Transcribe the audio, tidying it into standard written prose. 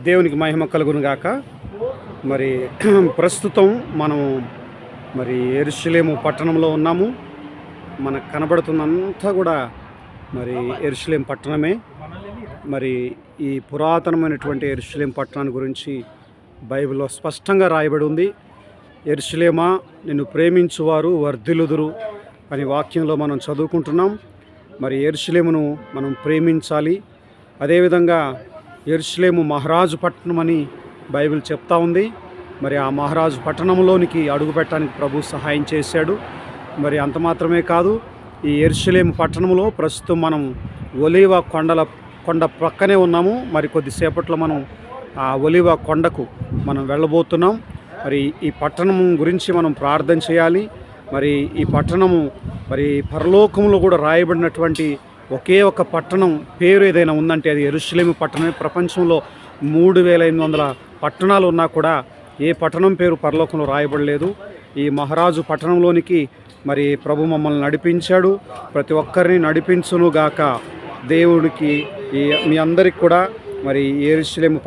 దేవునికి మహిమ కలుగును గాక. మరి ప్రస్తుతం మనం యెరూషలేము పట్టణంలో ఉన్నాము. మనకు కనబడుతున్నంతా కూడా యెరూషలేం పట్టణమే. మరి ఈ పురాతనమైనటువంటి యెరూషలేం పట్టణాన్ని గురించి బైబిల్లో స్పష్టంగా రాయబడి ఉంది. యెరూషలేమా, నిన్ను ప్రేమించువారు వర్ధిల్లుదురు అని వాక్యంలో మనం చదువుకుంటున్నాం. మరి యెరూషలేమును మనం ప్రేమించాలి. అదేవిధంగా యెరూషలేము మహారాజు పట్టణం అని బైబిల్ చెప్తా ఉంది. మరి ఆ మహారాజు పట్టణంలోనికి అడుగుపెట్టడానికి ప్రభు సహాయం చేశాడు. మరి అంత మాత్రమే కాదు, ఈ యెరూషలేము పట్టణంలో ప్రస్తుతం మనం ఒలీవ కొండ ప్రక్కనే ఉన్నాము. మరి కొద్దిసేపట్లో మనం ఆ ఒలీవ కొండకు మనం వెళ్ళబోతున్నాం. మరి ఈ పట్టణం గురించి మనం ప్రార్థన చేయాలి. మరి ఈ పట్టణము పరలోకంలో కూడా రాయబడినటువంటి ఒకే ఒక పట్టణం పేరు ఏదైనా ఉందంటే అది యెరూషలేము పట్టణమే. ప్రపంచంలో 3800 పట్టణాలు ఉన్నా కూడా ఏ పట్టణం పేరు పరలోకంలో రాయబడలేదు. ఈ మహారాజు పట్టణంలోనికి ప్రభు మమ్మల్ని నడిపించాడు. ప్రతి ఒక్కరిని నడిపించును గాక. దేవుడికి మీ అందరికి కూడా యెరూషలేము